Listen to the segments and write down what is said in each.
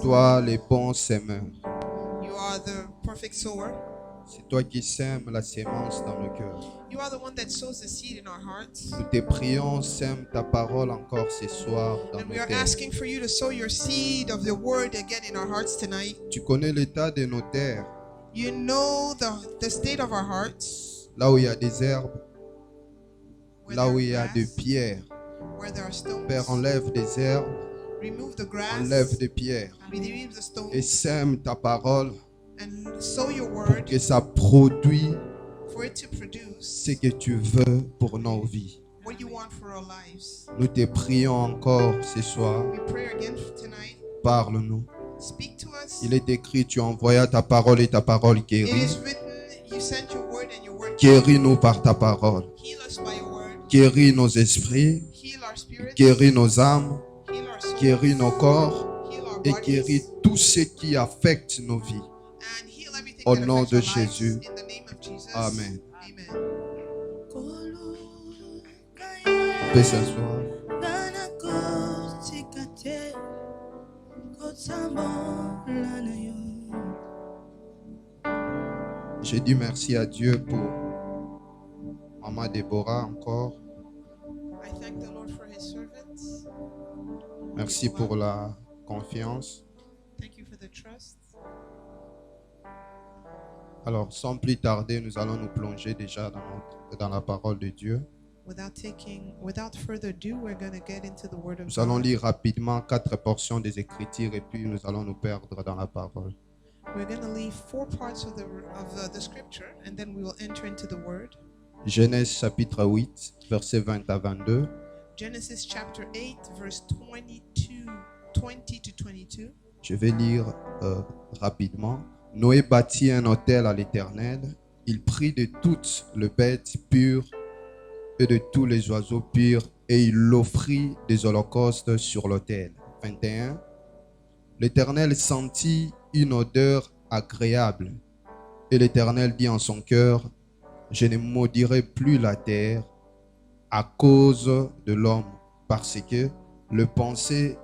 toi les bons semeurs. You are the perfect sower. C'est toi qui sèmes la sémence dans nos cœurs. You are the one that sows the seed in our hearts. Nous te prions, sème ta parole encore ce soir dans And nos we are terres. asking for you to sow your seed of your word again in our hearts tonight. Tu connais l'état de nos terres. You know the state of our hearts. Là où il y a des herbes, Where là où there il y a are des grass, pierres. where there are stones. Père, enlève des herbes, Remove the grass. enlève des pierres Remove the stones. et sème ta parole And sow your pour word que ça produise for it to produce ce que tu veux pour nos vies. what you want for our lives. Nous te prions encore ce soir. We pray again tonight. Parle-nous. Speak to us. Il est écrit, tu envoyas ta parole et ta parole It guérit. is written, you sent your word and your word Guéris-nous par ta parole. heal us by your word. Guéris nos esprits, Heal our spirits. guéris nos âmes, Heal our souls. guéris nos corps Heal our et bodies. guéris tout ce qui affecte nos vies. And heal everything Au that nom affects de our lives. Jésus. In the name of Jesus. Amen. Amen. On peut s'asseoir. Je dis merci à Dieu pour Maman Déborah encore. I thank the Lord for his servants. Merci pour la confiance. Thank you for the trust. Alors, sans plus tarder, nous allons nous plonger déjà dans la parole de Dieu. Without further ado, we're going to get into the word of Nous allons God. lire rapidement 4 portions des Écritures et puis nous allons nous perdre dans la parole. We're going to leave 4 parts of the scripture and then we will enter into the word. Genèse chapitre 8, versets 20 à 22. Genesis chapter 8 verse 20 to 22. Je vais lire rapidement. Noé bâtit un autel à l'Éternel. Il prit de toutes les bêtes pures et de tous les oiseaux purs et il offrit des holocaustes sur l'autel. 21. L'Éternel sentit une odeur agréable et l'Éternel dit en son cœur, je ne maudirai plus la terre à cause de l'homme, parce que les pensées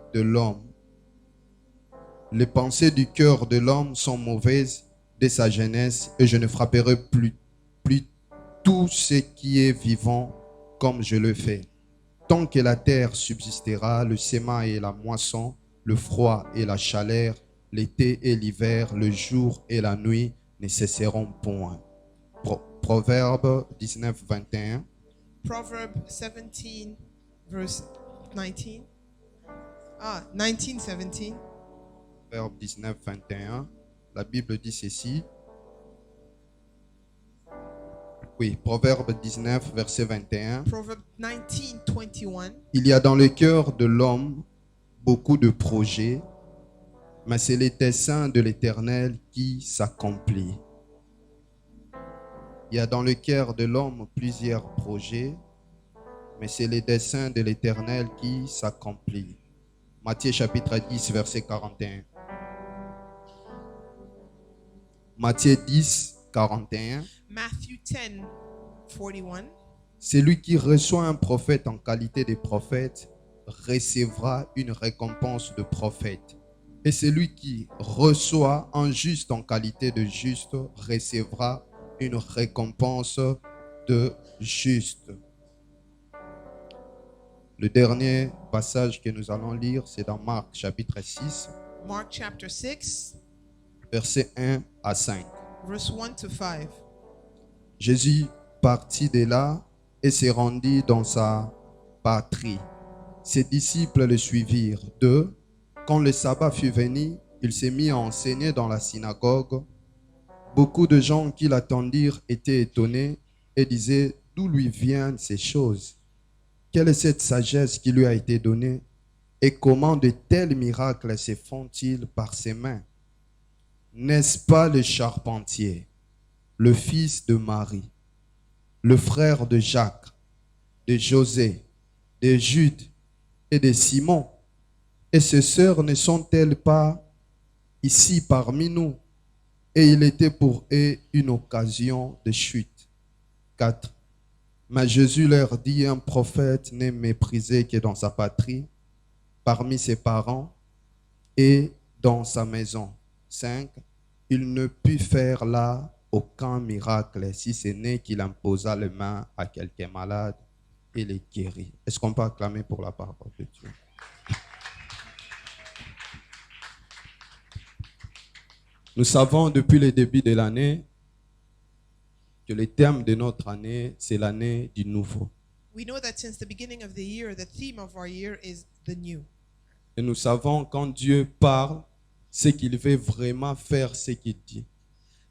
du cœur de l'homme sont mauvaises dès sa jeunesse et je ne frapperai plus tout ce qui est vivant comme je le fais. Tant que la terre subsistera, le sément et la moisson, le froid et la chaleur, l'été et l'hiver, le jour et la nuit ne cesseront point. Proverbe 19, 21. Proverb 17 verse 19. 19:17. Proverbe 19, 21. La Bible dit ceci. Oui, Proverbe 19, verset 21. Proverb 19:21. Il y a dans le cœur de l'homme beaucoup de projets, mais c'est les desseins de l'Éternel qui s'accomplissent. Il y a dans le cœur de l'homme plusieurs projets, mais c'est les desseins de l'Éternel qui s'accomplissent. Matthieu chapitre 10, verset 41. Matthieu 10, 41. Matthew 10:41. Celui qui reçoit un prophète en qualité de prophète recevra une récompense de prophète. Et celui qui reçoit un juste en qualité de juste recevra une récompense de juste. Le dernier passage que nous allons lire, c'est dans Marc chapitre 6, Mark chapter 6 versets 1 à 5. verse 1 to 5. Jésus partit de là et se rendit dans sa patrie. Ses disciples le suivirent. 2. Quand le sabbat fut venu, il s'est mis à enseigner dans la synagogue. Beaucoup de gens qui l'attendirent étaient étonnés et disaient, d'où lui viennent ces choses? Quelle est cette sagesse qui lui a été donnée? Et comment de tels miracles se font-ils par ses mains? N'est-ce pas le charpentier, le fils de Marie, le frère de Jacques, de José, de Jude et de Simon? Et ses sœurs ne sont-elles pas ici parmi nous? Et il était pour eux une occasion de chute. 4. Mais Jésus leur dit, un prophète n'est méprisé que dans sa patrie, parmi ses parents et dans sa maison. 5. Il ne put faire là aucun miracle, si ce n'est qu'il imposa les mains à quelqu'un malade et les guérit. Est-ce qu'on peut acclamer pour la parole de Dieu? Nous savons depuis le début de l'année que le thème de notre année, c'est l'année du nouveau. We know that since the beginning of the year, the theme of our year is the new. Et nous savons quand Dieu parle, c'est qu'il veut vraiment faire ce qu'il dit.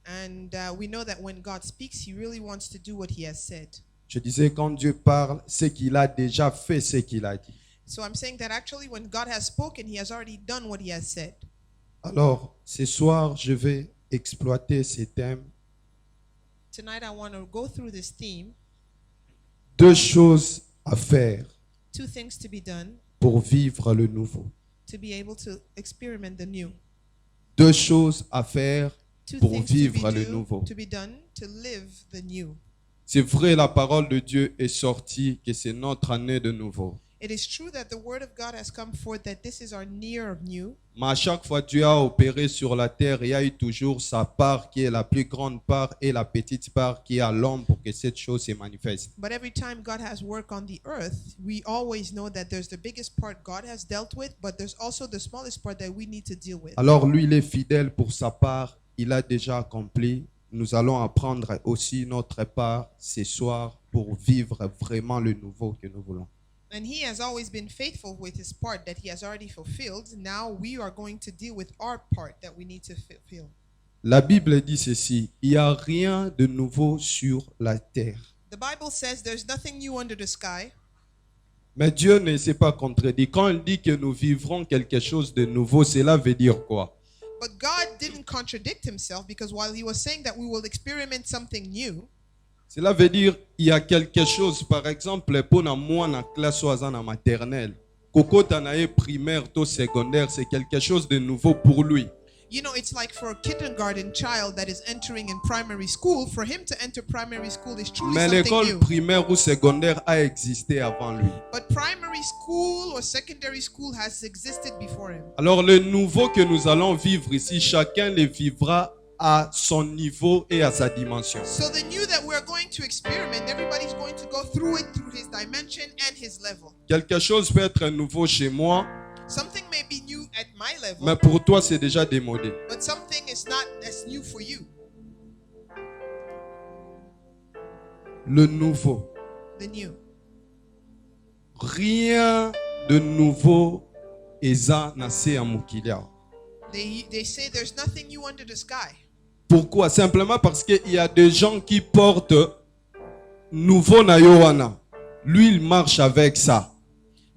And we know that when God speaks, he really wants to do what he has said. Je disais quand Dieu parle, c'est qu'il a déjà fait ce qu'il a dit. So I'm saying that actually when God has spoken, he has already done what he has said. Alors, ce soir, je vais exploiter ces thèmes. Tonight I want to go through this theme, 2 choses à faire 2 things to be done pour vivre le nouveau. to be able to experiment the new. 2 choses à faire 2 pour things vivre le nouveau. to be done to live the new. C'est vrai, la parole de Dieu est sortie, que c'est notre année de nouveau. It is true that the word of God has come forth that this is our year of new. Mais à chaque fois Dieu a opéré sur la terre, il y a eu toujours sa part qui est la plus grande part et la petite part qui est à l'homme pour que cette chose se manifeste. But every time God has worked on the earth, we always know that there's the biggest part God has dealt with, but there's also the smallest part that we need to deal with. Alors lui, il est fidèle pour sa part, il a déjà accompli. Nous allons apprendre aussi notre part ce soir pour vivre vraiment le nouveau que nous voulons. And he has always been faithful with his part that he has already fulfilled. Now we are going to deal with our part that we need to fulfill. La Bible dit ceci, il n'y a rien de nouveau sur la terre. The Bible says there's nothing new under the sky. Mais Dieu ne s'est pas contredit. Quand il dit que nous vivrons quelque chose de nouveau, cela veut dire quoi? But God didn't contradict himself, because while he was saying that we will experiment something new, Cela veut dire il y a quelque chose, par exemple, pour moi dans la classe en maternelle, Coco Tanae primaire, to secondaire, c'est quelque chose de nouveau pour lui. you know, it's like for a kindergarten child that is entering in primary school, for him to enter primary school is truly Mais something l'école new. primaire ou secondaire a existé avant lui. But primary school or secondary school has existed before him. Alors le nouveau que nous allons vivre ici, chacun le vivra à son niveau et à sa dimension. So the new that we're going to experiment, everybody's going to go through it through his dimension and his level. Quelque chose peut être nouveau chez moi, Something may be new at my level, mais pour toi c'est déjà démodé. but something is not as new for you. Le nouveau. The new. Rien de nouveau eza nase ya mokili. They say there's nothing new under the sky. Pourquoi? Simplement parce qu'il y a des gens qui portent nouveau na Yohana. Lui, il marche avec ça.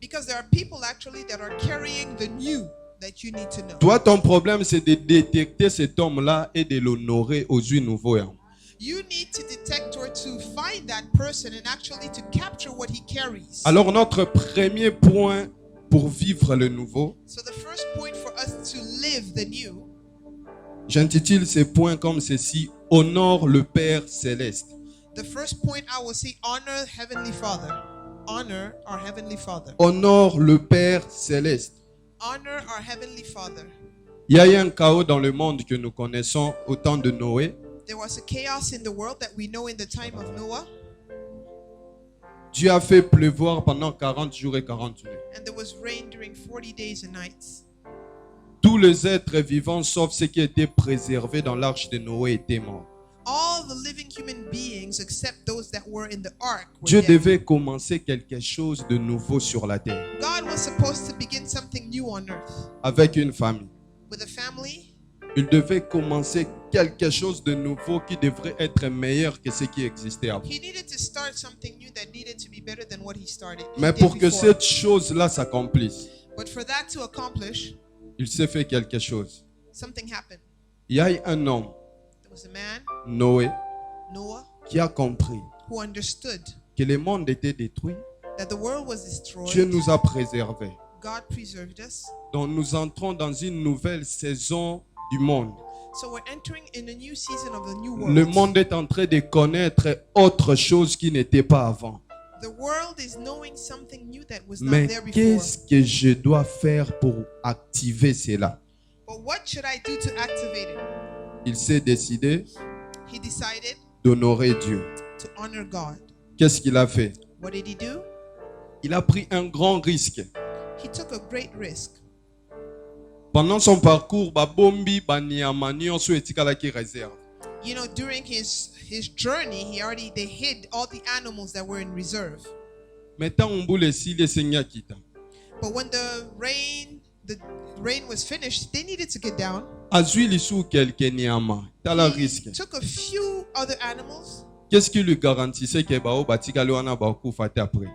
Because there are people actually that are carrying the new that you need to know. Toi, ton problème, c'est de détecter cet homme-là et de l'honorer aux yeux nouveaux. You need to detect or to find that person and actually to capture what he carries. Alors, notre premier point pour vivre le nouveau, So the first point for us to live the new, j'intitule ces points comme ceci: honore le Père céleste. the first point I will say, honor Heavenly Father. Honor our Heavenly Father. Honore le Père céleste. Honor our Heavenly Father. Il y a eu un chaos dans le monde que nous connaissons au temps de Noé. There was a chaos in the world that we know in the time of Noah, Dieu a fait pleuvoir pendant 40 jours et 40 nuits. and there was rain during 40 days and nights. Tous les êtres vivants, sauf ceux qui étaient préservés dans l'arche de Noé, étaient morts. All the living human beings, except those that were in the ark, were Dieu dead. devait commencer quelque chose de nouveau sur la terre, God was supposed to begin something new on earth avec une famille. with a family. Il devait commencer quelque chose de nouveau qui devrait être meilleur que ce qui existait avant. He needed to start something new that needed to be better than what he started. Mais did pour que before. cette chose-là s'accomplisse, But for that to accomplish, il s'est fait quelque chose. something happened. Il y a eu un homme, There was a man, Noé, Noah, qui a compris who understood que le monde était détruit. that the world was destroyed. Dieu nous a préservés. God preserved us. Donc nous entrons dans une nouvelle saison du monde. So we're entering in a new season of the new Le world. monde est en train de connaître autre chose qui n'était pas avant. The world is knowing something new that was not Mais there before. qu'est-ce que je dois faire pour activer cela? But what should I do to activate it? Il s'est décidé He decided d'honorer Dieu. to honor God. Qu'est-ce qu'il a fait? What did he do? Il a pris un grand risque. He took a great risk. Pendant son parcours, babombi banyama nyonso etikalaki réserve. You know, during his journey, they hid all the animals that were in reserve. Maintenant umbule sile senya kita. But when the rain was finished, they needed to get down. Azui lisu quelques nyama. Tala He risque. took a few other animals. Qu'est-ce qui lui garantissait que bao batikali wana bakufa te après?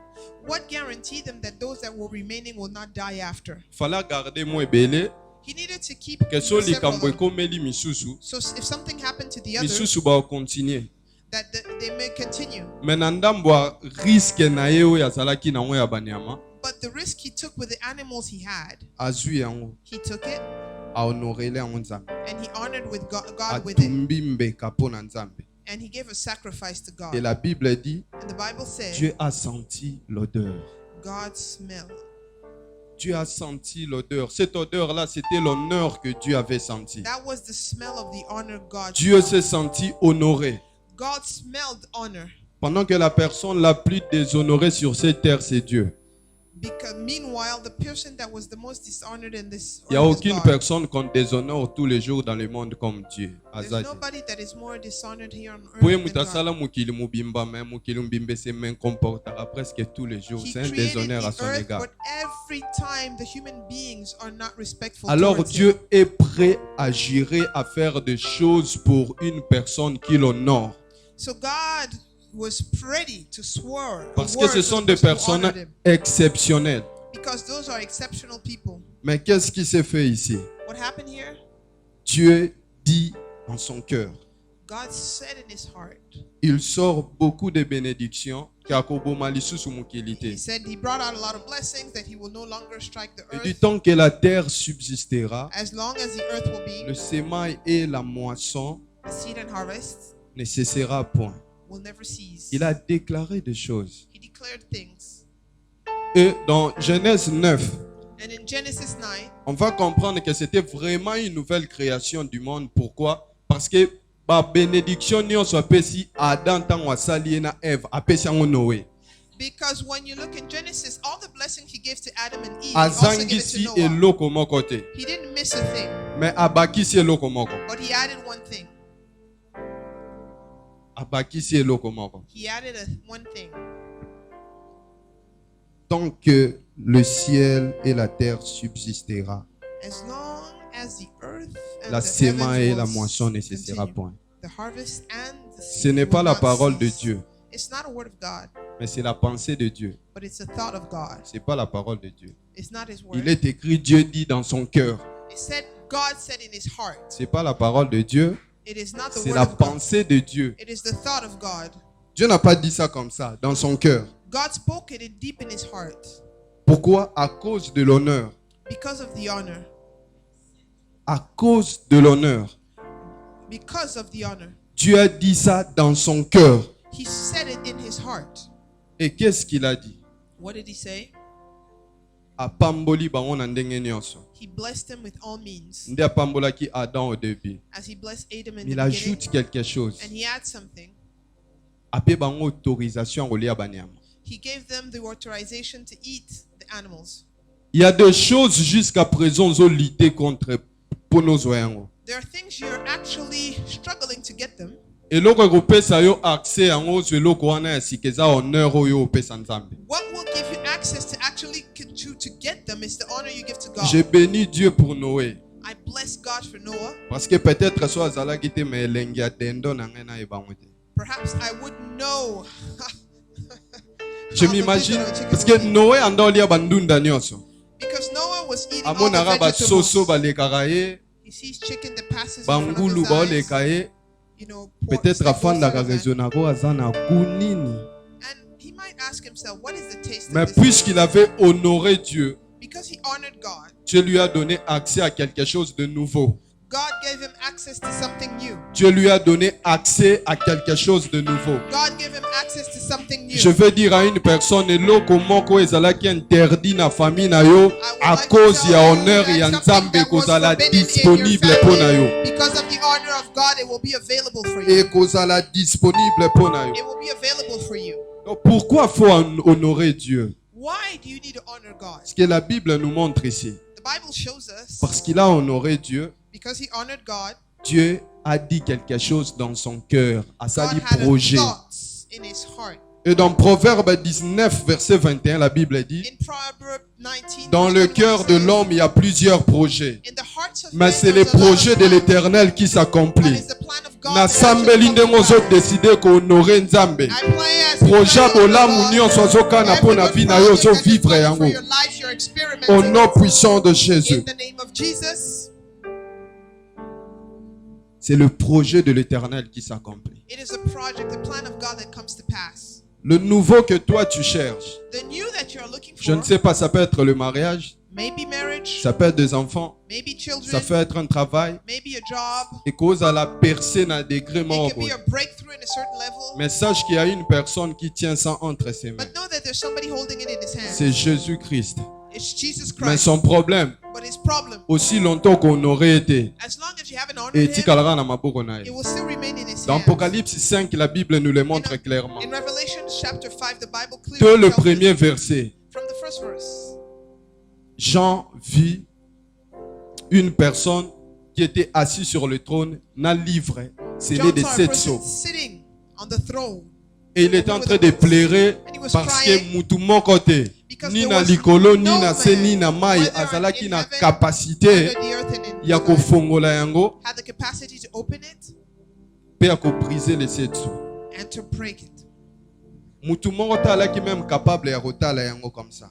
What guaranteed them that those that were remaining will not die after? Fallait garder mo ebele. He needed to keep Que so several likambo of them. ekomeli misusu. So if something happened to the others, Misusu ba continuer. that they may continue. Mais na ndambo ya risque na ye oyo azalaki nango ya banyama, But the risk he took with the animals he had, azwi yango, he took it ahonorele yango Nzambe. and he honored with God with it. Atumbi mbeka po na Nzambe. And he gave a sacrifice to God. Et la Bible dit, And the Bible says, Dieu a senti l'odeur. God smelled. Dieu a senti l'odeur. Cette odeur-là, c'était l'honneur que Dieu avait senti. That was the smell of the honor God Dieu smelled. s'est senti honoré. God smelled honor. Pendant que la personne la plus déshonorée sur cette terre, c'est Dieu. Because meanwhile, the person that was the most dishonored in this Il n'y a earth is aucune God. personne qu'on déshonore tous les jours dans le monde comme Dieu. There's Azadi. nobody that is more dishonored here on Pouye earth than God. mutasala mukili mubimba, mais mukili mbimbe se men comportera presque tous les jours. He C'est un created déshonneur à the son earth, égard. but every time the human beings are not respectful Alors towards Dieu him. est prêt à gérer, à faire des choses pour une personne qui l'honore. So God was ready to swear a Parce que word ce to sont the des person who personnes honored him. exceptionnelles. Because those are exceptional people. Mais qu'est-ce qui s'est fait ici? What happened here? Dieu dit en son cœur. God said in his heart. Il sort beaucoup de bénédictions. Kakoboma lisusu mukili te. He said he brought out a lot of blessings that he will no longer strike the Et du earth temps que la terre subsistera, as long as the earth will be. le sémail et la moisson The seed and harvest ne cessera point. will never cease. Il a déclaré des choses. He declared things. Et dans Genèse 9, And in Genesis 9, on va comprendre que c'était vraiment une nouvelle création du monde. Pourquoi? Parce que ba bénédiction nyonso apesi Adam tango asali na Eve apesi yango Noé. because when you look in Genesis, all the blessing he gave to Adam and Eve, he also gave it to Azangisi Noah. eloko moko te. He didn't miss a thing, Mais abakisi eloko moko. but he added one thing. Abakisi eloko moko. He added one thing. Tant que le ciel et la terre subsistera, As long as the earth and la the sémaille et la heavens will moisson ne cessera continue, point. the harvest and the Ce seed n'est pas will la not parole de cease. Dieu, It's not a word of God, mais c'est la pensée de Dieu. but it's a thought of God. C'est pas la parole de Dieu. It's not his word. Il est écrit, Dieu dit dans son cœur. It said God said in his heart. C'est pas la parole de Dieu, It is not the c'est word la of God. pensée de Dieu. It is the thought of God. Dieu n'a pas dit ça comme ça, dans son cœur. God spoke it deep in his heart Pourquoi? À cause de l'honneur. because of the honor. À cause de l'honneur. Because of the honor. Dieu a dit ça dans son cœur. He said it in his heart. Et qu'est-ce qu'il a dit? What did he say? Apamboli bango na ndenge nyonso. He blessed him with all means. Nde apambolaki Adam au début. As he blessed Adam in Il the beginning. ajoute quelque chose. And he adds something. Ape bango autorisation kolia banyama. He gave them the authorization to eat the animals. Il y a des choses jusqu'à présent zo lutter contre pour nos yango. There are things you're actually struggling to get them. Eloko ekopesa yo accès yango zo eloko wana ya sikeza honneur oyo opesa Nzambe. What will give you access to actually to get them is the honor you give to God. J'ai béni Dieu pour Noé. I bless God for Noah. Parce que peut-être so azalaki te mais elengi ya dendo na ngai na ebango te. Perhaps I wouldn't know. Je m'imagine parce que Noé andolia bandunda nyonso. Because Noah was eating all the Amonaka basoso vegetables. balekaka ye, He sees chicken that passes in front of bangulu his eyes. baoleka ye. You know, pork Peut-être that goes afandaka through his hand. raisonnako aza na goût nini. And he might ask himself, what is the taste Mais of this? puisqu'il avait honoré Dieu, Because he honored God, Dieu lui a donné accès à quelque chose de nouveau. God gave him access to something new. Dieu lui a donné accès à quelque chose de nouveau. God gave him access to something new. Je veux dire à une personne, eloko moko ezalaki interdit na famille na yo à cause ya honneur ya Nzambe kozala disponible pour na yo. Because of the honor of God, it will be available for you. Et kozala disponible pour na yo. It will be available for you. Donc pourquoi faut honorer Dieu? Why do you need to honor God? Ce que la Bible nous montre ici. The Bible shows us Parce qu'il a honoré Dieu, because he honored God, Dieu a dit quelque chose dans son cœur, à sa God had projet. thoughts in his heart. Et dans Proverbe 19, verset 21, la Bible dit, In Proverbs 19, dans le cœur de l'homme, il y a plusieurs projets. in the hearts of Mais men, c'est les there's a lot of projets de plans, l'Éternel qui but s'accomplissent. it's the plan of God Na that sambeli actually nde comes to mozo pass. décider qu'honorer Nzambe. I pray as the Projet prayer of the bolamu Lord, nyonso azokana every po na good vie na yo project that ozo you're vivre planning for yango. your life, you're Au experimenting nom puissant de in Jésus. the name of Jesus. C'est le projet de l'Éternel qui s'accomplit. It is a project, the plan of God that comes to pass. Le nouveau que toi tu cherches, The new that you're looking je ne for, sais pas, ça peut être le mariage, maybe marriage, ça peut être des enfants, maybe ça children, peut être un travail, maybe a job. et cause à la percée na degré It mort. could be a breakthrough in a certain level. Mais sache qu'il y a une personne qui tient ça entre ses mains. But know that there's somebody holding it in his hand. C'est Jésus-Christ. It's Jesus Mais Christ. son problème, But his problem, aussi longtemps qu'on aurait été, as long as you haven't honored et him, tikalera na maboko na ye. it will still remain in his Dans hands. Apocalypse 5, la Bible nous le montre clairement. In Revelation chapter 5, the Bible Dès clearly le tells premier us verset, from the first verse. Jean vit une personne qui était assise sur le trône, n'a livre scellé John de saw a 7 person sceaux. sitting on the throne Et il était en train de pleurer parce que mutumo côté, ni na likolo, ni na se, ni na mai, azalaki na capacité under the earth and in ya the sky, kofongola yango, had the capacity to open it pe ya briser les 7 sceaux. and to break it. Mutu moko talaki même capable ya kotala yango comme ça.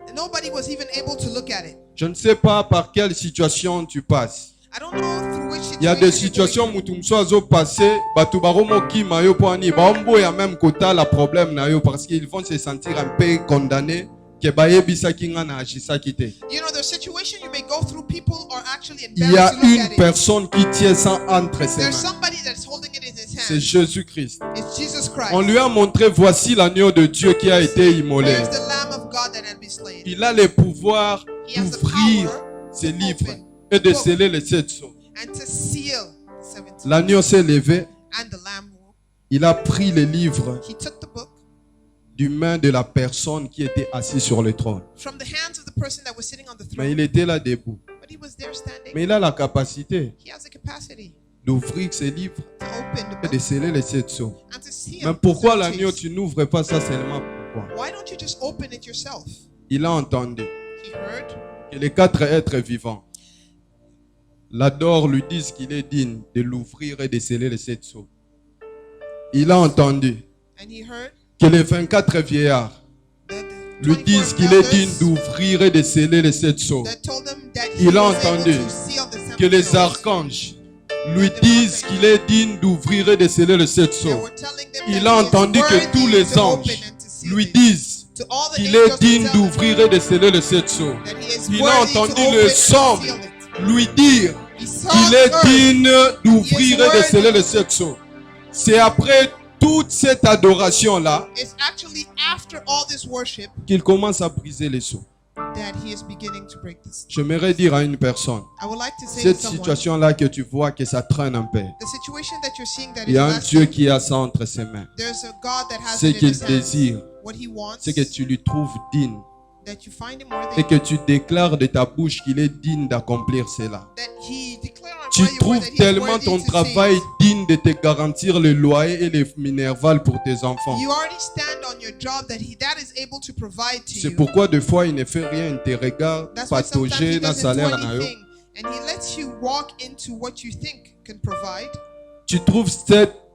And nobody was even able to look at it. Je ne sais pas par quelle situation tu passes. I don't know through which Il y a des situation situations mutu msoazo passé, batu baromo kima yo po ani, baombo ya même kotala problème na yo parce qu'ils vont se sentir un peu condamnés que bayebisaki nga na agisaki te. you know, the situation you may go through, people are actually Il y a embarrassed to look une at it. personne qui tient ça entre ses There's mains. somebody that's holding it in his C'est hand. Jésus-Christ. It's Jesus Christ. On lui a montré, voici l'agneau de Dieu qui a été immolé. There's the Lamb of God that had been slain. Il a le pouvoir He has the d'ouvrir power ses to livres open et de sceller les 7 sceaux. and to seal 17. L'agneau s'est levé, And the Lamb, il a pris les livres he took the book du main de la personne qui était assise sur le trône. from the hands of the person that was sitting on the Mais throne. il était là debout. But he was there standing. Mais il a la capacité He has the capacity d'ouvrir ses livres to open the et de book sceller les 7 sceaux. and to seal Mais pourquoi the l'agneau, 17. tu n'ouvres pas ça seulement? Pourquoi? Why don't you just open it yourself? Il a entendu He heard que les 4 êtres vivants l'adorent, lui disent qu'il est digne de l'ouvrir et de sceller les 7 sceaux. Il a entendu and he heard que les 24 vieillards that the lui 24 disent qu'il est digne elders d'ouvrir et de sceller les 7 sceaux. that told them that he Il a was able entendu to seal the seven Que les seals. archanges lui disent qu'il est digne d'ouvrir et de sceller les 7 They sceaux. were telling them Il that a he is entendu que worthy tous les to anges open and to seal lui it. disent To all the qu'il angels est digne to tell them d'ouvrir et de sceller les 7 sceaux. that he is Il a worthy to entendu open le and sang seal it. lui dire He saw qu'il the est earth. digne d'ouvrir He is et de sceller worthy. les 7 sceaux. C'est après toute cette adoration-là It's actually after all this worship qu'il commence à briser les sceaux. that he is beginning to break this. J'aimerais dire à une personne, I would like to say cette to someone, situation-là que tu vois que ça traîne un peu, the situation that you're seeing that il is y a un Dieu lasting, qui a ça entre ses mains. there's a God that has Ce it in qu'il his hands. désire, What he wants, c'est que tu lui trouves digne that you find him et worthy, que tu déclares de ta bouche qu'il est digne d'accomplir cela. that he declare on Tu by your word trouves that he is tellement worthy ton to travail save. digne de te garantir le loyer et les minerval pour tes enfants. You already stand on your job that is able to provide to C'est you. pourquoi des fois il ne fait rien, il te regarde That's why sometimes he patauger dans doesn't do salaire na yo. anything, and he lets you walk into what you think can provide. Tu trouves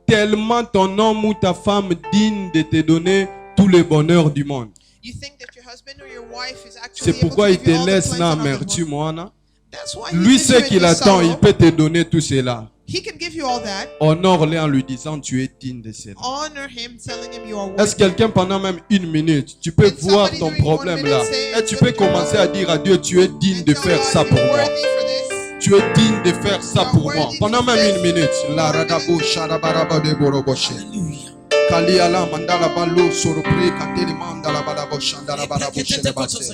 tellement ton homme ou ta femme digne de te donner tout le bonheur du monde. You think that your husband or your wife is actually C'est able pourquoi to il give you te all the laisse pleasure là of the world. amertume, Moana. That's why he Lui leaves you ce in qu'il this attend, il sorrow. peut te donner tout cela. He can give you all that. Honore-le en lui disant tu es digne de cela. Honor him, telling him you are Est-ce worthy. quelqu'un pendant même une minute, tu peux Can voir somebody ton during 1 problème minute là say, et tu peux commencer à dire à Dieu tu es digne And de tell faire God ça you're pour moi. worthy for this. Tu es digne de faire ça pour moi. Pendant même 1 minute. La radabo sharabaraba de boroboshe. Alléluia. Kaliala mandala balo soropre kateli mandala balabo shandala balabo shelebase.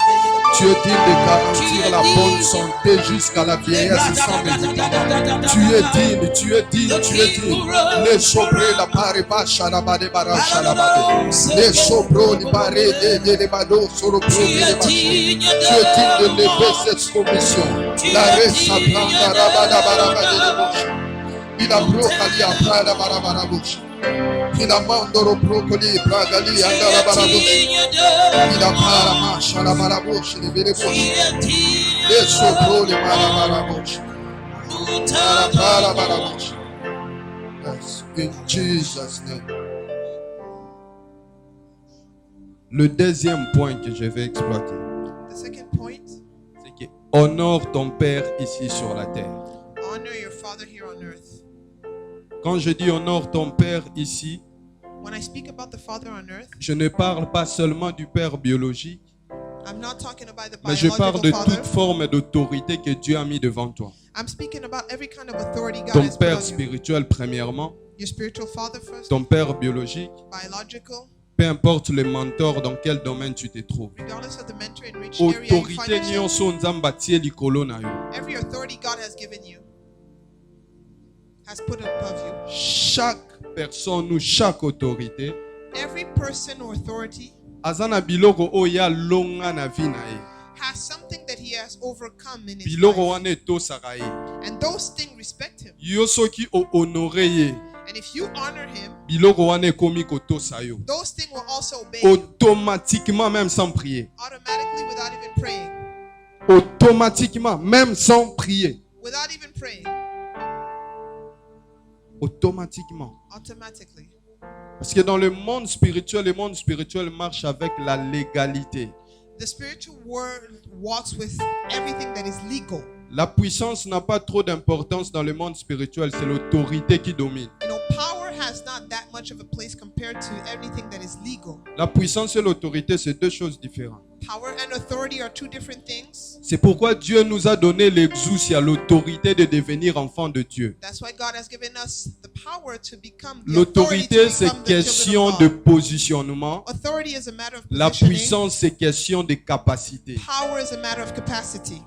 Tu es digne de garantir la bonne santé jusqu'à la vieillesse sans médicaments. Tu es digne, tu es digne, tu es digne. Les sobre la pare bacha la bade baracha la bade. Les sobro li pare de les bado soropro de bache. Tu es digne de lever cette commission. La resa pranda rabada barabade de bouche. Il a brocali a prada barabara bouche. Il a mandoro brocoli bragali andala barabouche. Il a para marcha la barabouche de belebouche. Les sobro li barabouche. Barabouche. Yes, in Jesus' name. Le deuxième point que je vais exploiter, The second point, c'est que honore ton Père ici sur la terre. honor your father here on earth. Quand je dis honore ton Père ici, When I speak about the father on earth, je ne parle pas seulement du Père biologique, I'm not talking about the mais je parle de biological toute father. forme d'autorité que Dieu a mis devant toi. I'm speaking about every kind of authority God Ton has put Père on you. spirituel premièrement, Your spiritual father first, ton Père biologique, biological, peu importe le mentor dans quel domaine tu te trouves. regardless of the mentor in which area you find Autorité yourself. nyonso nzambe atie likolo na yo. Every authority God has given you has put above you. Chaque personne ou chaque autorité Every person or authority aza na biloko oyo ya longa na vie na ye. has something that he has overcome in his Biloko life. wana etosaka ye. And those things respect him. Yo soki o-honore ye, And if you honor him, biloko wana ekomi kotosa yo. those things will also obey you Automatiquement, même sans prier. automatically without even praying. Automatiquement, même sans prier. Without even praying, Automatiquement. automatically. Parce que dans le monde spirituel marche avec la légalité. The spiritual world walks with everything that is legal. La puissance n'a pas trop d'importance dans le monde spirituel, c'est l'autorité qui domine. You know, power has not that much of a place compared to everything that is legal. La puissance et l'autorité, c'est deux choses différentes. Power and authority are two different things. C'est pourquoi Dieu nous a donné l'exousia, l'autorité de devenir enfant de Dieu. That's why God has given us the power to become the authority L'autorité, to c'est become the children question of de God. positionnement. Authority is a matter of La positioning. puissance, c'est question de capacité. Power is a matter of capacity.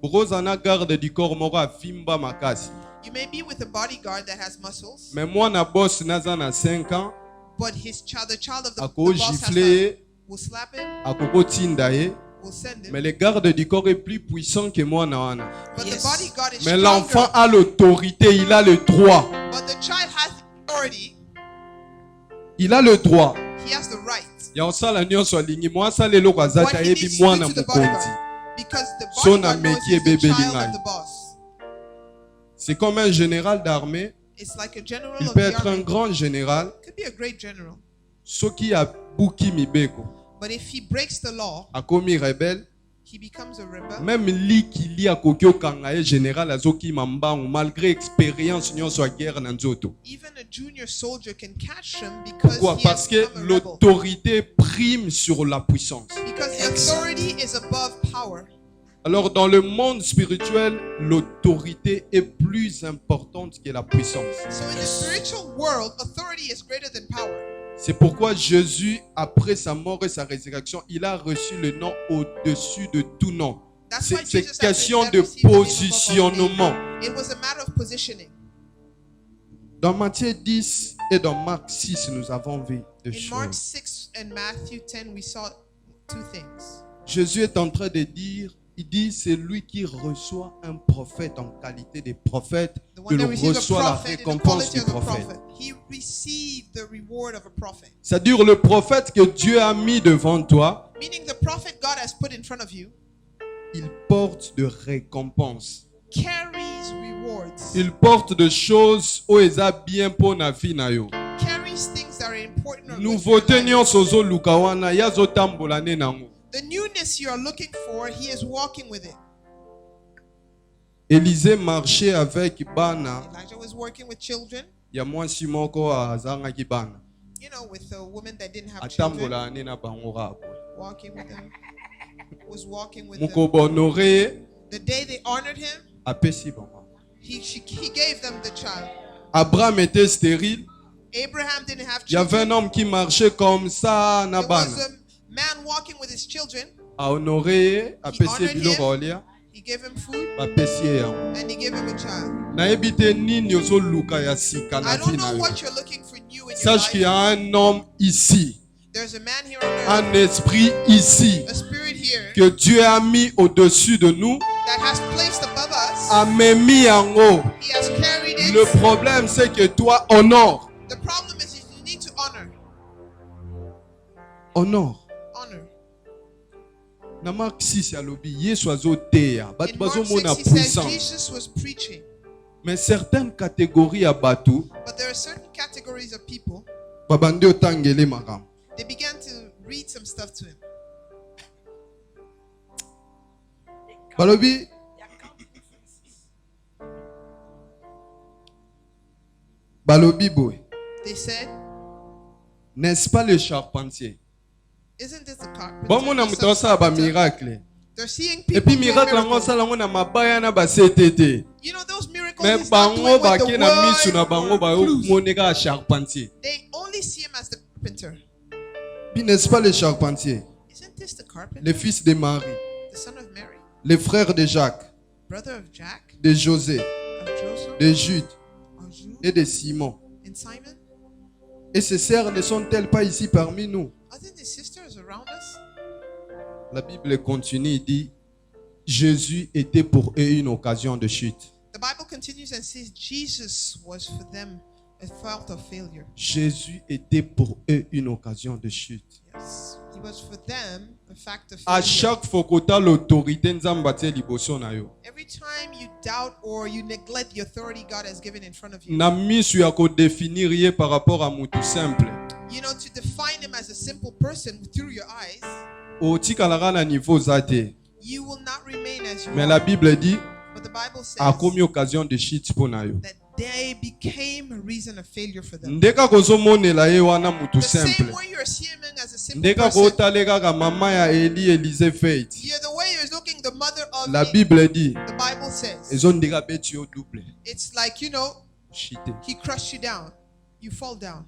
Brozana garde du corps mora fimba makasi. You may be with a bodyguard that has muscles, Mais moi na boss naza na 5 ans, but the child of the ako boss has gifler, will slap him, akoko tinda ye. will send him. Mais le garde du corps est plus puissant que moi na wana. But Yes. the bodyguard is Mais l'enfant stronger. a l'autorité, il a le droit. But the child has authority. Il a le droit. He has the right. Ya osala nyonso alingi moi sala eloko azata What he yebi needs to do mwana to the mokonzi. bodyguard. Because the So na bodyguard knows meki he's the ebebe child lingai. of the boss. C'est comme un général d'armée, It's like a general il of peut the être un army. grand général, Could be a great general. soki abuki mibeko, But if he breaks the law, akomi rebelle, he becomes a rebel. même likili akoki okanga ye général azoki mambangu malgré expérience nyonso ya guerre na nzoto. Even a junior soldier can catch him because Pourquoi? he Parce has que become a rebel. l'autorité prime sur la puissance. Because the authority is above power. Alors dans le monde spirituel, l'autorité est plus importante que la puissance. So in the spiritual world, authority is greater than power. C'est pourquoi Jésus, après sa mort et sa résurrection, il a reçu le nom au-dessus de tout nom. That's why C'est Jesus question had de received the name above all positionnement. names. It was a matter of positioning. Dans Matthieu 10 et dans Marc 6, nous avons vu deux In Mark choses. 6 and Matthew 10, we saw two things. Jésus est en train de dire, il dit, c'est lui qui reçoit un prophète en qualité de prophète, The que one that l'on receives a reçoit la prophet in the récompense quality du of a prophète. prophet. He received the reward of a prophet. C'est-à-dire le prophète que Dieu a mis devant toi, Meaning the prophet God has put in front of you il porte de récompenses. carries rewards. Il porte de choses où ils a bien pour na vie na yo. Carries things that are important. or good for your Nouveauté life. nyonso ozoluka wana ya zotambola ne nango. The newness you are looking for, he is walking with it. Élisée marchait avec bana Elijah was working with children, ya mwasi moko azangaki bana. you know, with a woman that didn't have children, Atambola ne na bango rabo. walking with them, was walking with them. Moko bonore The The day they honored him, apesi bango. he gave them the child. Abraham était stérile. Abraham didn't have Il y avait un children. homme qui marchait comme ça, There Naban. was a man walking with his children. A honoré, apesi honored biloko him. olia, He gave him food bapesi ye yango. and he gave him a child. Nayebi te nini ozoluka ya sika na I don't vie na know yo. what you're looking for new in your Sache qu'il y life. a un homme ici, There's a man here on earth, un esprit ici, a spirit here que Dieu a mis au-dessus de nous, that has placed above us. a même mis en haut. He has carried it. Le problème, c'est que toi, honore. The problem is you need to honor. Honore. Honor. Na Mark 6 ya lobi, Yesu azoteya. Bato In Mark 6, bazomona he says puissance. Jesus was preaching. Mais certaines catégories ya bato, But there are certain categories of people, babandi otangele makambo. they began to read some stuff to him. Balobi, balobi boy. They said, N'est-ce pas le charpentier? isn't this a carpenter? Bon, mon amour, toi, ça va miracle. They're seeing Et people puis doing miracle en miracles. ça là on a mabaya na ba CTT. You know, those miracles Mais he's not bango doing ba with ke the na misu na word bango ba or clues. moneka charpentier. They only see him as the carpenter. Puis n'est-ce pas le charpentier? Isn't this the carpenter? Le fils de Marie, The son of Mary, le frère de Jacques, brother of Jack, de José, of Joseph, de Jude of Jude, et de Simon. and Simon? Et ces sœurs ne sont-elles pas ici parmi nous? Aren't the sisters around us? La Bible continue et dit, Jésus était pour eux une occasion de chute. The Bible continues and says Jesus was for them a fault of failure. Jésus était pour eux une occasion de chute. Yes, he was for them a fact of À failure. chaque fois que tu as l'autorité, nzamba tie liboso na yo. Every time you doubt or you neglect the authority God has given in front of you, Na misu ya ko définir ye par rapport à mutu simple. you know, to define him as a simple person through your eyes, Otikalaka na niveau zate. you will not remain as you Mais la are. Bible dit, But the Bible says a commis occasion de chute pour na yo. that they became a reason of failure for them. Ndeka kozomonela ye wana mutu The same simple. way you're seeing him as a simple Ndeka person, kotaleka ka mama ya Eli Elise Faith. you're the way you're looking the mother of La the Bible dit, Bible says. ezondeka beti yo double. It's like, you know, Chite. he crushed you down. You fall down.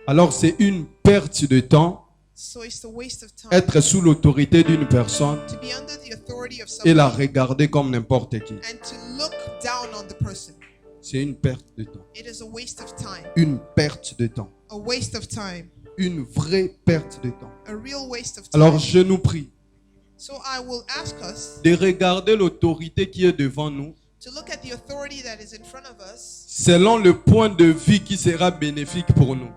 Alors c'est une perte de temps So it's a waste of time être sous l'autorité d'une personne to be under the authority of et la somebody regarder comme n'importe qui. and to look down on the person. C'est une perte de temps. It is a waste of time. Une perte de temps. A waste of time. Une vraie perte de temps. A real waste of time. Alors je nous prie So I will ask us de regarder l'autorité qui est devant nous to look at the authority that is in front of us selon le point de vue qui sera bénéfique pour nous.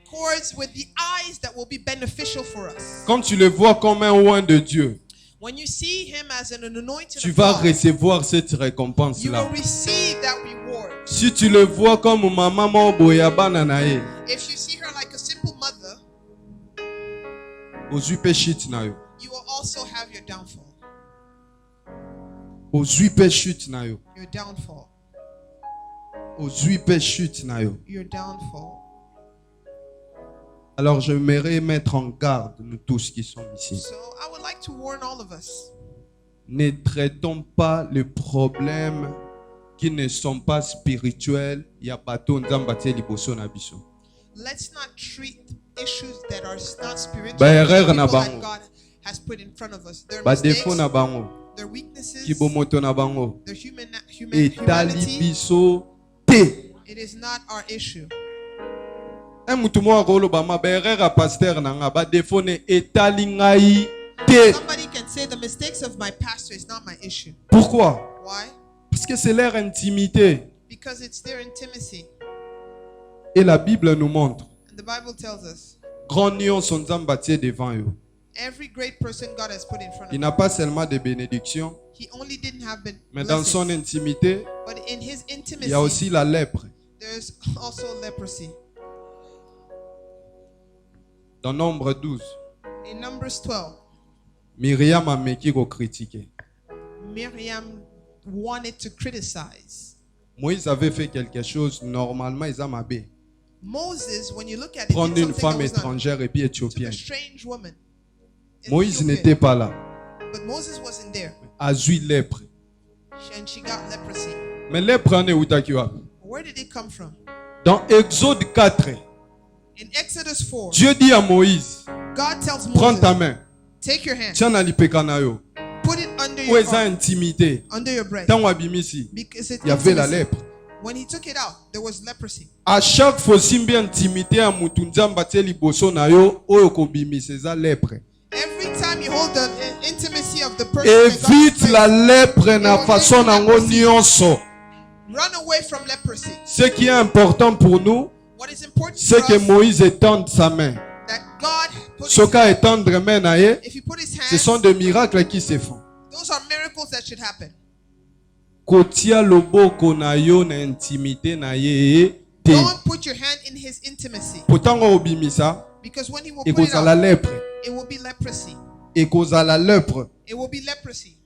towards with the eyes that will be beneficial for us. Quand tu le vois comme un oint de Dieu, When you see him as an anointed tu of vas God, recevoir cette you récompense-là. will receive that reward. Si tu le vois comme maman boyabana na ye, If you see her like a simple mother, ozwi pe chute na yo. you will also have your downfall. Ozwi pe chute na yo. Your downfall. Ozwi pe chute na yo. Your downfall. Alors j'aimerais mettre en garde nous tous qui sommes ici. So I would like to warn all of us. Ne traitons pas les problèmes qui ne sont pas spirituels. Ya bato nzamba tie liboso na biso. Let's not treat issues that are not spiritual Ba as erreur na people that bango. God has put in front of us. Their Ba mistakes, défaut na bango. their weaknesses, Kibomoto na bango. their Etali humanity. biso te. It is not our issue. Un mutu mo akoloba ma ba erreur a pasteur na nga ba défaut ne etali ngai te. Somebody can say the mistakes of my pastor is not my issue. Pourquoi? Why? Parce que c'est leur intimité. Because it's their intimacy. Et la Bible nous montre. And the Bible tells us Grand lion son nzamba tie devant eux. every great person God has put in front of Il him, n'a pas seulement des bénédictions, he only didn't have mais dans son blessings, intimité, but in his il intimacy, y a aussi la lèpre. there's also leprosy. Dans Nombre 12, In Numbers 12, Myriam a meki ko critiquer. Miriam wanted to criticize. Moïse avait fait quelque chose, normalement, ils ont mabé. Moses, when you look at it, Prendre did une something femme that was not- étrangère et puis took a éthiopienne. strange woman. Moïse Ethiopian. n'était pas là. But Moses wasn't there. Azui lèpre. And she got leprosy. Mais lèpre ane utaki wapi? Where did it come from? Dans Exode 4, In Exodus 4, Dieu dit à Moïse, God tells prends ta Moses, main, take your hand, tiens na lipeka na yo. put it under Où your est arm, intimité? under your breast. Tant wabimisi, Because it il y avait la intimacy. lèpre. When he took it out, there was leprosy. À chaque fois simbi intimité à mutu nzamba tie liboso na yo, oyo kobimisa eza lèpre. Every time you hold the intimacy of the person, that God Évite has la placed, lèpre na façon nango nyonso. run away from leprosy. Ce qui est important pour nous, What is important c'est for que us, Moïse étende sa main. that God put his Soka hand, étendre main na ye, if he put his ce sont hands, des miracles qui se font. those are miracles that should happen. Kotia loboko na yo na intimité na ye te. Don't put your hand in his intimacy, Potango obimisa, because when he will put it ekozala out, lèpre. it will be leprosy. Ekozala lèpre. It will be leprosy.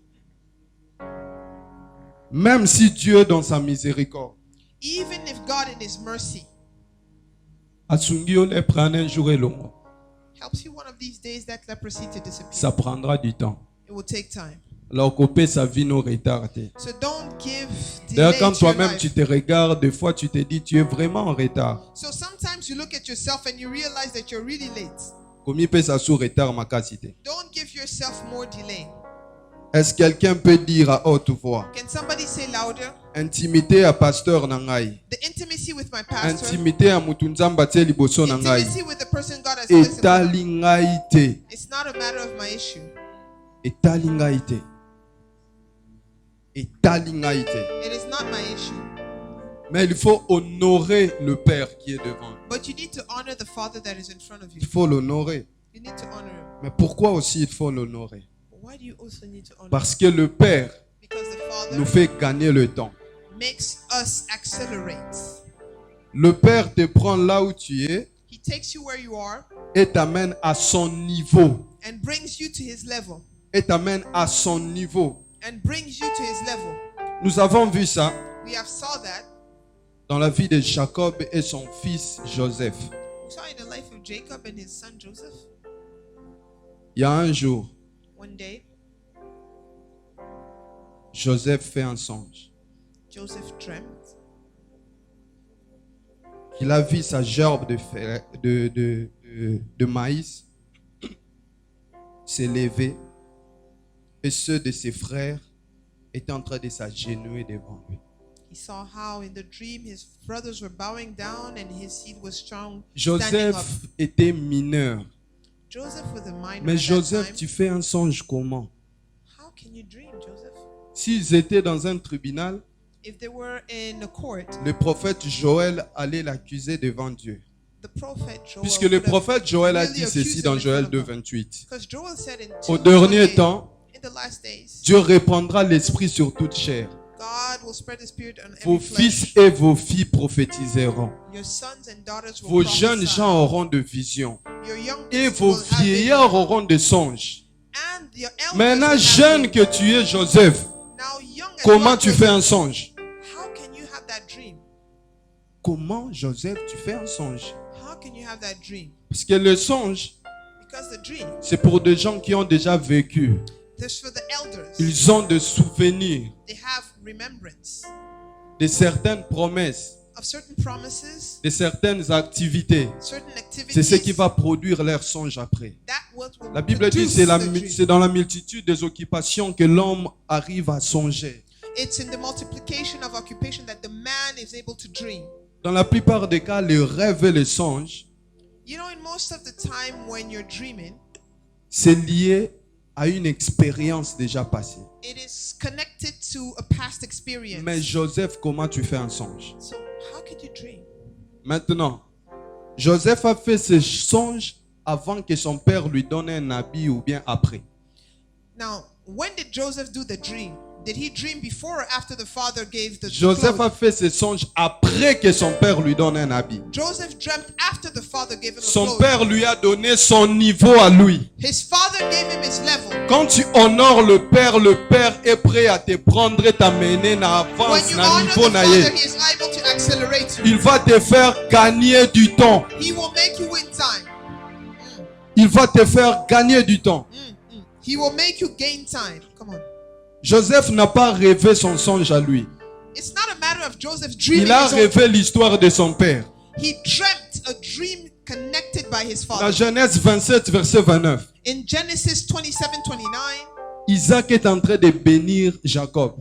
Même si Dieu dans sa miséricorde Even if God in his mercy asungi yo lèpre en un jour elongo, helps you one of these days, that leprosy to disappear, ça prendra du temps. it will take time. Alors couper sa vie no retard te. So don't give D'ailleurs, delay quand to your toi-même life. tu te regardes, des fois tu te dis tu es vraiment en retard. So sometimes you look at yourself and you realize that you're really late. Komi pe sa sous retard makasi te. Don't give yourself more delay. Est-ce que quelqu'un peut dire à haute voix? Can somebody say louder? Intimité à pasteur nangai. The intimacy with my pastor, Intimité à mutunzamba tie liboso nangai. intimacy with the person God has placed in my life. Etali ngai te. It's not a matter of my issue. Etali ngai te. Etali ngai te. It is not my issue. Mais il faut honorer le Père qui est devant. But you need to honor the Father that is in front of you. Il faut l'honorer. You need to honor him. Mais pourquoi aussi il faut l'honorer? But why do you also need to honor him? Parce que le Père Because the Father nous fait gagner le temps. makes us accelerate. Le Père te prend là où tu es He takes you where you are et t'amène à son niveau. and brings you to his level. Et t'amène à son niveau. And brings you to his level. Nous avons vu ça We have saw that. dans la vie de Jacob et son fils Joseph. We saw in the life of Jacob and his son Joseph. Il y a un jour, One day, Joseph fait un songe. Joseph dreamt Il a vu sa gerbe de maïs s'élever et ceux de ses frères étaient en train de s'agenouiller devant lui. he saw how in the dream his brothers were bowing down and his seed was strong standing up. Joseph était mineur. Joseph was a minor Mais at Joseph, that time. tu fais un songe comment? How can you dream, Joseph? S'ils étaient dans un tribunal, If they were in a court, le prophète Joël allait l'accuser devant Dieu. the prophet Joel Puisque le would have prophète Joël a really dit accused ceci him dans in Joël front of 2, God. 28. Because Joel said in Au 2:28, dernier temps, in the last days, Dieu répandra l'esprit sur toute chair. God will spread his spirit on Vos every flesh. fils et vos filles prophétiseront. Your sons and daughters will Vos prophesy. jeunes gens auront de visions. Your young Et people vos will have vieillards visions. auront des songes. And your elders Maintenant, will have jeune que visions. tu es, Joseph, Now, young as comment you tu are, fais un Joseph, songe? how can you have that dream? Comment, Joseph, tu fais un songe? How can you have that dream? Parce que le songe, Because the dream, c'est pour des gens qui ont déjà vécu. there's for the elders. Ils ont des souvenirs They have remembrance de certaines promesses, of certain promises, de certaines activités. certain activities. C'est ce qui va produire leur songe après. That what will La Bible dit produce c'est the dream. c'est dans la multitude des occupations que l'homme arrive à songer. It's in the multiplication of occupation that the man is able to dream. Dans la plupart des cas, les rêves et les songes, You know, in most of the time when you're dreaming, c'est lié à une expérience déjà passée. it is connected to a past experience. Mais Joseph, comment tu fais un songe? So how could you dream? Maintenant, Joseph a fait ce songe avant que son père lui donne un habit ou bien après. Now, when did Joseph do the dream? Did he dream before or after the father gave the Joseph clothes? a fait ce songe après que son père lui donne un habit. Joseph dreamt after the father gave him a Son clothes. père lui a donné son niveau à lui. His father gave him his level. Quand tu honores le père est prêt à te prendre et t'amener na When avance you na honor niveau the na father, ye. he is able to accelerate you. Il va te faire gagner du temps. He will make you win time. Il va te faire gagner du temps. He will make you gain time. Come on. Joseph n'a pas rêvé son songe à lui. It's not a matter of Joseph dreaming Il a his own. rêvé l'histoire de son père. He dreamt a dream connected by his Dans father. Genèse 27, verset 29, In Genesis 27:29, Isaac est en train de bénir Jacob.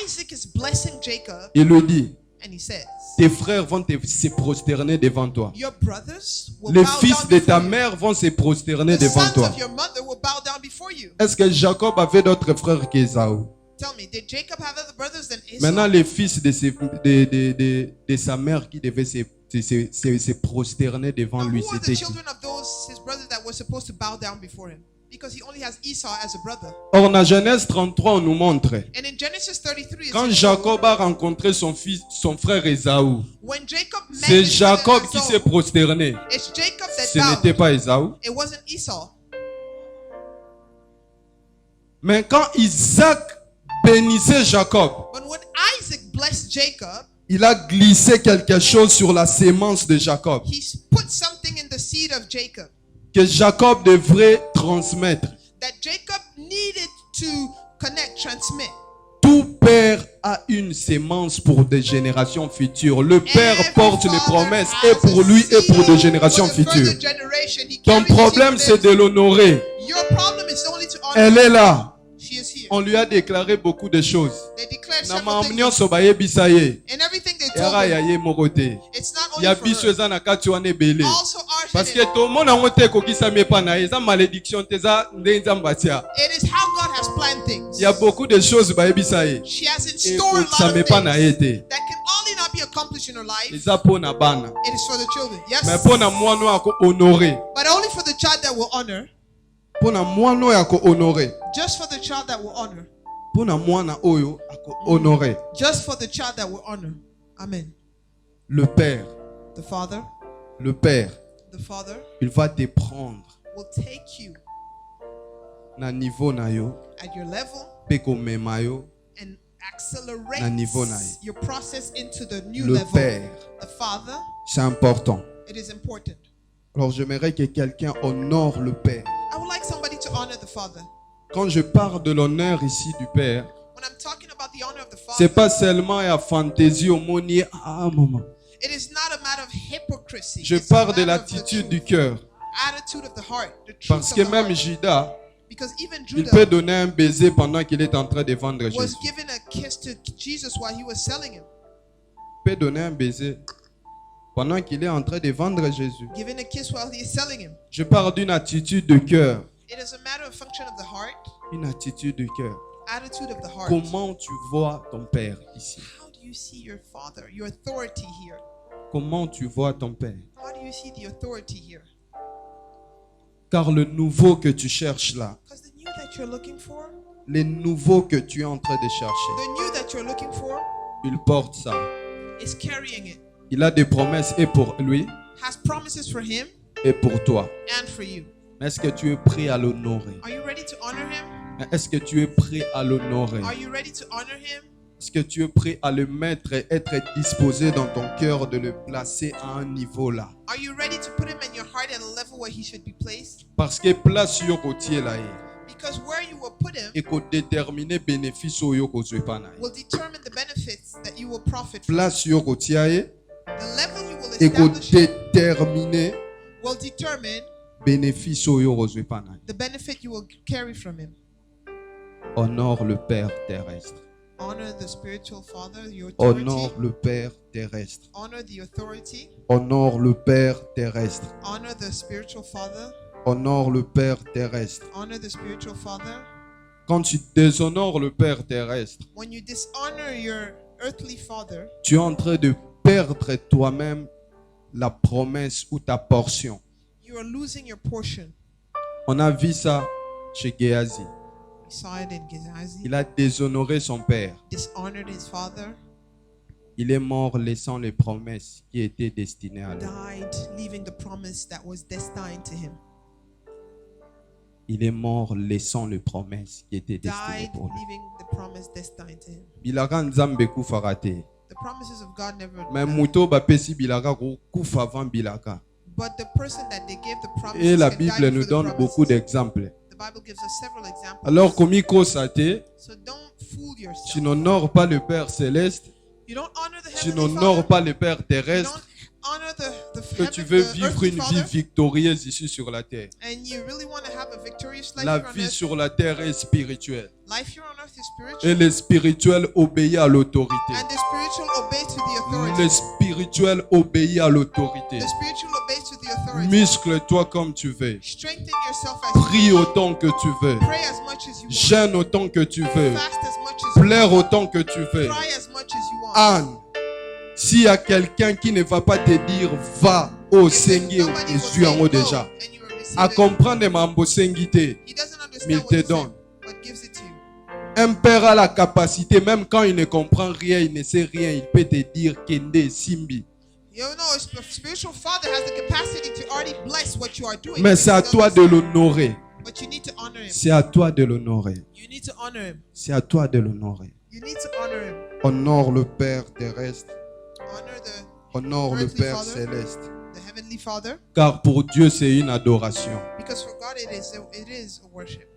Isaac is blessing Jacob, Il lui dit, and he says, tes frères vont se prosterner devant toi. your brothers will Les bow fils down de before ta you. mère vont se prosterner The devant sons toi. of your mother will bow down before you. Est-ce que Jacob avait d'autres frères qu'Ésaü? Tell me, did Jacob have other brothers than Maintenant, Esau? les fils de sa mère qui devaient se prosterner devant Now, lui, who are the c'était qui? children of those his brothers that were supposed to bow down before him? Because he only has Esau as a brother. Or, dans Genèse 33, on nous montre, And in Genesis 33, it quand says, Jacob a rencontré son frère Ésaü, when Jacob met c'est his brother Jacob qui Esau, s'est prosterné. it's Jacob that Ce n'était bowed. pas Ésaü. It wasn't Esau. Mais quand Isaac bénissait Jacob, But when Isaac blessed Jacob, il a glissé quelque chose sur la sémence de Jacob he put something in the seed of Jacob que Jacob devrait transmettre. that Jacob needed to connect, transmit. Tout père a une sémence pour des générations futures. Le père Every porte les father promesses has et pour lui a et pour seed des générations for the further futures. generation. He Ton carries the seed problème, with c'est him. de l'honorer. Your problem is only to honor. Elle est là. She is here. On lui a déclaré beaucoup de choses. They declared Na several things. maamnio bayebisaye. And everything they told Era him, yaye morote. it's not Ya only for biso her. eza na kati wana ebele. Also ours Parce in que it. tout le monde a te kokisami epa na ye. Eza malédiction te eza nde nzambe atia. It is how God has planned things. Il y a beaucoup de choses bayebisaye. She has in Et store a lot kokisami of epa na ye things te. that can only not be accomplished in her life. Eza po na bana. It is for the children. Yes. Mais po na mwana ako honorer. But only for the child that will honor. Po na mwana oyo ako honorer. Just for the child that will honor. Po na mwana oyo ako honorer. Just for the child that will honor. Amen. Le père, The father, le père, the father il va te prendre will take you na niveau na yo, at your level pe komema yo. and accelerate Na niveau na ye. your process into the new Le level. père, The father, c'est important. it is important. Alors j'aimerais que quelqu'un honore le père. I would like somebody to honor the father. Quand je parle de l'honneur ici du père, When I'm talking about the honor of the c'est father, pas seulement la fantaisie au monier. Ah maman. it is not a matter of hypocrisy. Je It's a parle de matter of the l'attitude truth. du cœur. Attitude of the heart. The truth Parce of que the même heart. Judas, Because even il Judah peut donner un baiser pendant qu'il est en train de vendre was Jésus. given a kiss to Jesus while he was selling him. Il peut donner un baiser pendant qu'il est en train de vendre Jésus. Given a kiss while he is selling him. Je parle d'une attitude de cœur. It is a matter of function of the heart. Une attitude de cœur. Attitude of the heart. Comment tu vois ton père ici? How do you see your father, your authority here? Comment tu vois ton père? How do you see the authority here? Car le nouveau que tu cherches là, Because the new that you're looking for, les nouveaux que tu es en train de chercher, the new that you're looking for il porte ça. is carrying it. Il a des promesses et pour lui Has promises for him et pour toi. and for you. Mais est-ce que tu es prêt à l'honorer? Are you ready to honor him? Mais est-ce que tu es prêt à l'honorer? Are you ready to honor him? Est-ce que tu es prêt à le mettre et être disposé dans ton cœur de le placer à un niveau là? Are you ready to put him in your heart at a level where he should be placed? Parce que place yo kotie là Because where you will put him et ko déterminer bénéfice oyo kozwe pa na ye. will determine the benefits that you will profit from. Place yo kotie ye The level you will et ko establish him déterminer will determine bénéfice oyo kozwe pa na ye. the benefit you will carry from him. Honore le Père terrestre. Honor the spiritual father, your authority. Honore le Père terrestre. Honor the authority. Honore le Père terrestre. Honor the spiritual father. Honore le Père terrestre. Honor the spiritual father. Quand tu déshonores le Père terrestre, When you dishonor your earthly father, tu es en train de perdre toi-même la promesse ou ta portion. you are losing your portion. On a vu ça chez Géasi. We saw it in Gehazi. Il a déshonoré son père. Dishonored his father, Il est mort laissant les promesses qui étaient destinées à lui. died leaving the promise that was destined to him. Il est mort laissant les promesses qui étaient destinées Died pour lui. leaving the promise destined to him. Bilaka nzambe kufa raté. The promises of God never Mais died. muto bapesi bilaka kufa avant bilaka. But the person that they gave the promises Et la can Bible die nous for the donne beaucoup promises. d'exemples. The Bible gives us several examples. Alors, comme il constate, So don't fool tu yourself. n'honores pas le Père céleste, You don't honor the tu heavenly n'honores Father. pas le Père You terrestre, don't honor the que tu veux vivre earthly une vie Father. victorieuse ici sur la terre. And you really want to have a victorious life La here on vie earth. sur la terre est spirituelle. Life here on earth is Et spiritual. le spirituel obéit à l'autorité. And the spiritual obeys to the authority. Le spirituel obéit à l'autorité. The spiritual obeys to the authority. Muscle-toi comme tu veux. Strengthen yourself as you Prie wish. autant que tu veux. Pray as much as you want. Jeûne autant que tu veux. Fast as much as you Pleure want. autant que tu veux. Cry as much as you want. Anne, s'il y a quelqu'un qui ne va pas te dire va au If Seigneur nobody will Jésus en say haut go déjà. and you will receive À it, comprendre mambo sengité. he doesn't Mais il understand te what you donne. said, but gives it to you. Un père a la capacité, même quand il ne comprend rien, il ne sait rien, il peut te dire Kende Simbi. You know, a spiritual father has the capacity to already bless what you are doing. Mais c'est à He toi doesn't de understand. l'honorer. But you need to honor him. C'est à toi de l'honorer. You need to honor him. C'est à toi de l'honorer. You need to honor him. Honore le Père terrestre. Honor the Honore le Earthly Père Father. céleste. Heavenly Father. Car pour Dieu, c'est une adoration. Because for God it is a worship.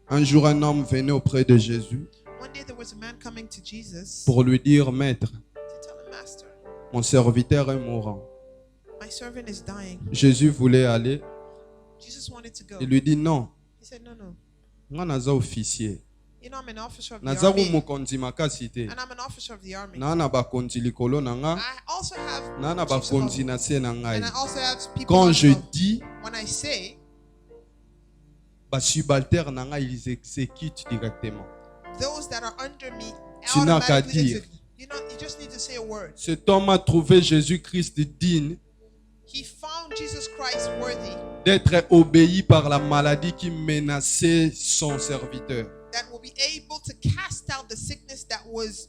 Un jour, un homme venait auprès de Jésus One day there was a man coming to Jesus pour lui dire, Maître, to tell him, Master, mon serviteur est mourant. my servant is dying. Jésus voulait aller. Jesus wanted to go. Il lui dit, non, He said, no. moi naza officier. You know, I'm an officer of the Naza army. mokonzi makasi te. And I'm an officer of the army. Na na bakonzi likolo na nga, I also have na na chiefs bakonzi above na se na me. ngai. And I also have people Quand je above. dis, When I say, basubalterne na nga, ils exécutent directement. those that are under me Tu n'as qu'à automatically dire. execute. You just need to say a word. Cet homme a trouvé Jésus-Christ digne He found Jesus Christ worthy d'être obéi par la maladie qui menaçait son serviteur. that will be able to cast out the sickness that was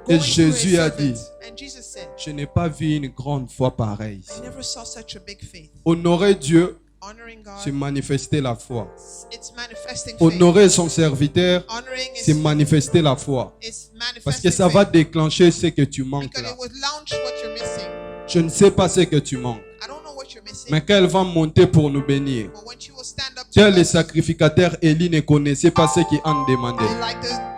Et going through his Jésus a servant. dit, And Jesus said, je n'ai pas vu une grande foi pareille. I never saw such a big faith. Honorer Dieu, Honoring c'est God, manifester la foi. it's manifesting faith. Honorer son serviteur, Honoring c'est manifester la foi. is Parce que manifesting ça va faith. déclencher ce que tu manques Because là. it will launch what you're missing. Je ne sais pas ce que tu manques. I don't know what you're missing. Mais qu'elle va monter pour nous bénir. But when she will stand up to Tel le us, sacrificateur Élie ne connaissait pas ce qu'il en demandait. and like the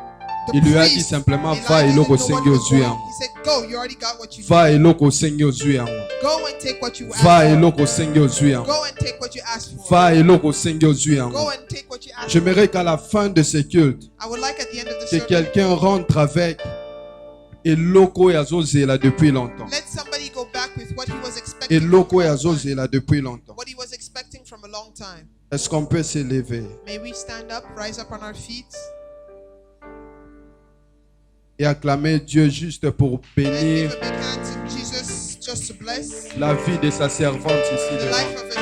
Il lui a priest, dit simplement, Elijah va et didn't loko know what he Seigneur was doing. Zuyang. He said, go, you already got what you Va need. et loko Seigneur Zuyang. Go and take what you asked Va et for. loko Seigneur Zuyang. Go and take what you asked for. Va et loko Seigneur Zuyang. Go and take what you asked for. J'aimerais qu'à la fin de ce culte, I would like at the end of the que service, quelqu'un rentre avec et loko et azozela depuis longtemps. let somebody go back with what he was Et expecting. loko from et a long time. azozela depuis longtemps. What he was expecting from a long time. Est-ce qu'on peut s'élever May we stand up, rise up on our feet, et acclamer Dieu juste pour and give bénir a big hand to Jesus just to bless la vie de sa servante ici the devant. life of